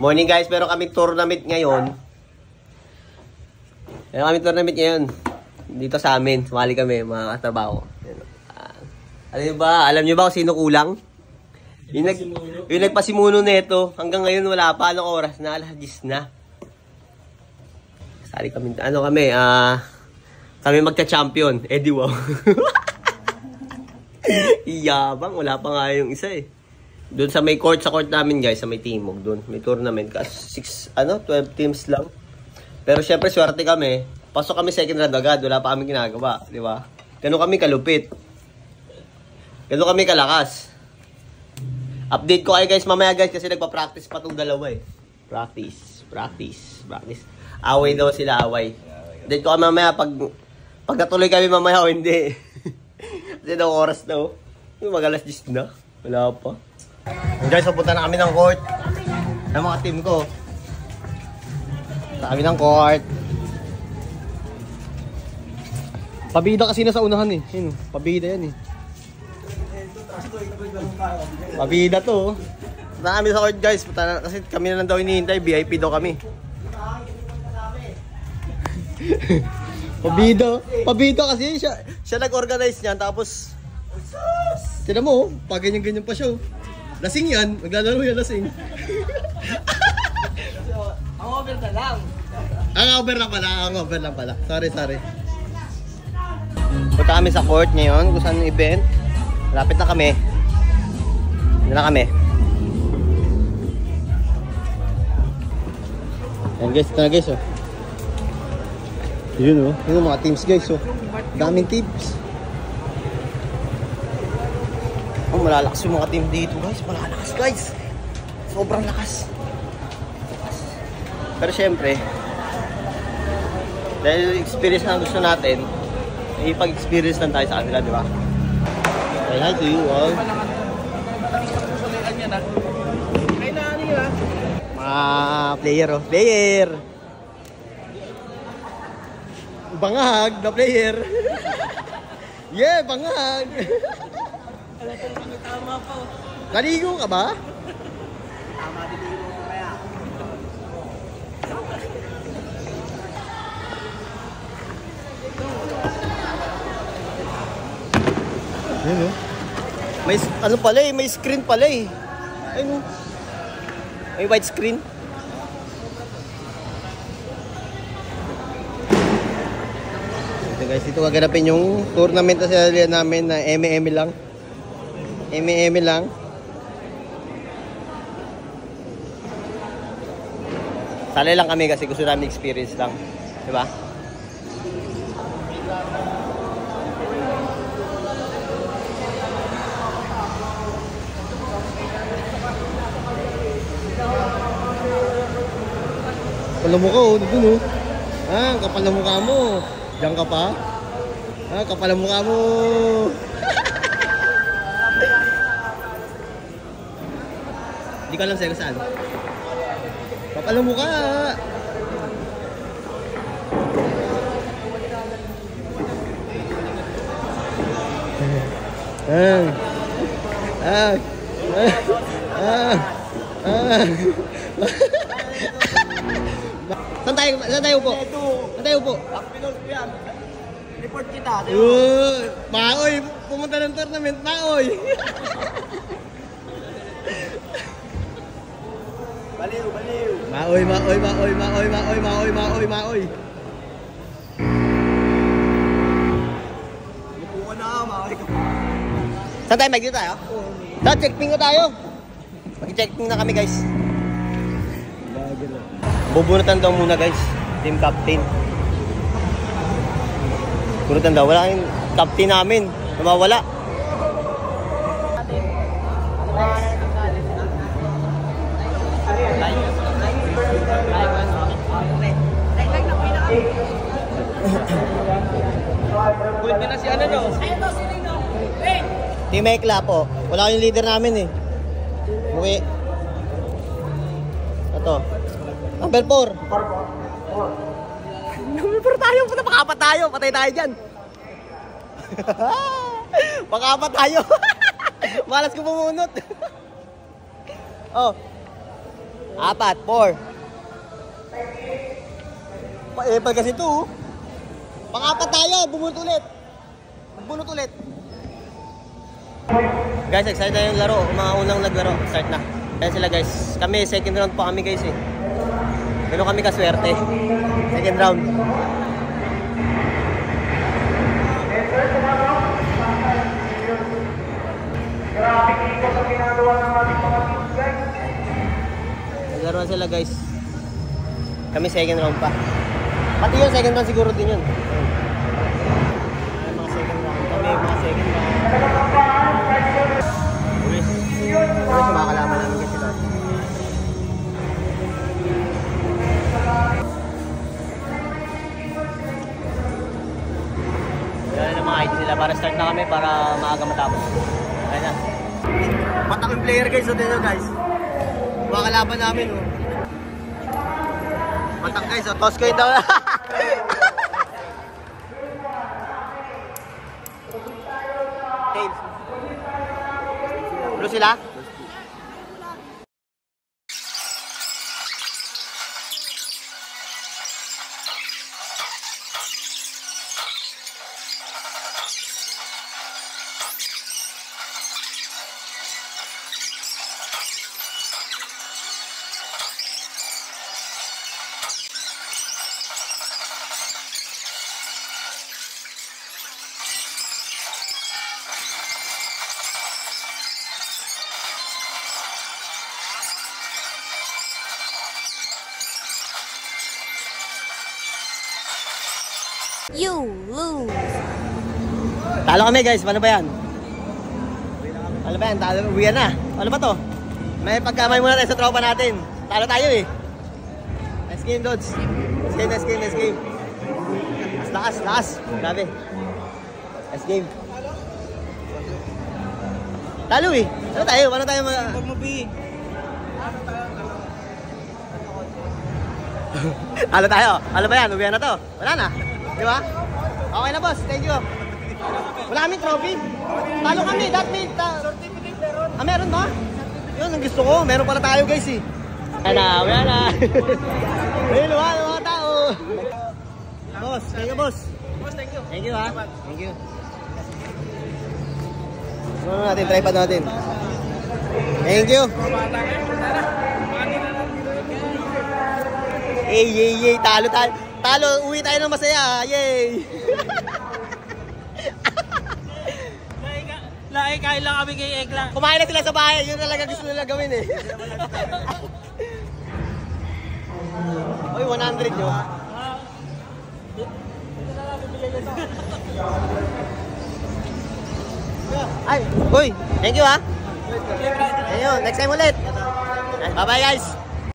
Morning guys, meron kaming tournament ngayon. Dito sa amin, sumali kami mga katrabaho. Alam niyo ba kung sino kulang? Yung nagpasimuno nito, hanggang ngayon wala pa. Anong oras na? Alas 10 na. Sali kami, kami magka-champion. Di wow. Iyabang, wala pa nga yung isa eh. Doon sa may court, sa court namin guys, sa may Timog, doon may tournament kasi 12 teams lang. Pero syempre swerte kami. Pasok kami second round agad, wala pa kami ginagawa, di ba? Ganun kami kalupit. Ganun kami kalakas. Update ko kayo guys mamaya guys kasi nagpa-practice pa tong dalawa eh. Practice. Away daw sila, away. Update ko kayo mamaya pag natuloy kami mamaya o hindi. Kasi daw oras daw. Mag-alas 10 na. Wala pa. Guys, pupunta na kami ng court ng mga team ko. Kami ng court. Pabida kasi na sa unahan eh. Yun, pabida yan eh. Pabida to. Punta kami sa court guys. Punta na, kasi kami na lang daw hinihintay. VIP daw kami. Pabida kasi siya nag-organize niyan. Tapos sila mo, pag ganyan-ganyan pa siya. Lasing yan, maglalaro yan lasing. Ang over na lang. Ang over lang pala. Sorry. Punta kami sa court ngayon, kung saan yung event. Malapit na kami. Yan guys, ito na guys oh. Yun oh, yung mga teams guys oh. Daming teams. Oh, malalakas yung mga team dito guys. Malalakas guys. Sobrang lakas. Pero syempre, dahil experience na gusto natin, ipag-experience lang tayo sa kanila, di ba? Say hi to you all. Mga player oh. Player! Bangag na player. Yeah, bangag! Tama po. Naligo ka ba? Tama, diligo ko kaya. Ayun oh. May ano pala eh, may screen pala eh. Ayun oh. May white screen. Ito guys, dito gaganapin yung tournament na sila namin na MM lang. MM lang. Sali lang kami kasi gusto namin experience lang. Diba? Kapal na mukha oh. Doon oh. Kapal na mukha mo. Diyan ka pa? Kapal na mukha mo. Hindi ko alam sa'yo saan. Kapal ang mukha. Saan tayo po? Report kita. Maoy, pumunta ng tournament, Maoy. Baliw. Maoy. Lupo na, maoy ka. Saan tayo? Mag-dito tayo? Saan? Checkping na tayo. Mag-checkping na kami guys. Bubunutan daw muna guys. Team captain. Bunutan daw. Wala yung captain namin. Nawawala. Pwede na si ano no? Team Ekla po. Wala yung leader namin eh. Muwi. Ito. Number 4. Number 4 tayo. Pakapat tayo. Patay tayo dyan. Pakapat tayo. Malas ko pumunot. Oh. 4. Pa kasi ito, oh. Pang-4 tayo, bumunot ulit. Guys, excited na yung laro. Mga unang naglaro, start na. Ayan sila guys. Kami, second round pa kami guys eh. Pero kami kaswerte. Second round. Naglaro sila guys. Kami second round pa. Pati yun, second round siguro din yun. Mga second round. Kami mga second round. Ulis makakalaman namin kasi sila. Yan ang mga ID nila para start na kami para maaga matapos. Ayan na. Matakong player guys, so din guys. Makakalaban namin. Oh. Matak guys, so toss ko yun daw. Blue sila? You lose. Talo kami guys, paano ba yan? Talo, uwian na. Ano ba to? May pagkamay muna tayo sa tropa natin. Talo tayo eh. Nice game, Dodds. Nice game. Lakas. Grabe. Nice game. Talo eh. Ano tayo? Paano tayo Talo tayo. Ano ba yan? Uwian na to. Wala na. Di ba? Okay na boss, thank you. Wala kami trophy. Talo kami, that means certificate meron. Meron ba? Yun ang gusto ko, meron pala tayo guys eh. Wala na. Ayun, wala mga tao. Boss, thank you boss. Boss, thank you. Thank you ha. Thank you. Ano natin, tripod natin. Thank you. Yay, talo, uwi tayo ng masaya. Yay! Kain lang kami kay Ekla. Kumain na sila sa bahay. Yun talaga gusto nila gawin eh. Uy, 100 nyo. Ay, uy, thank you ha. Ayun, next time ulit. Bye-bye guys.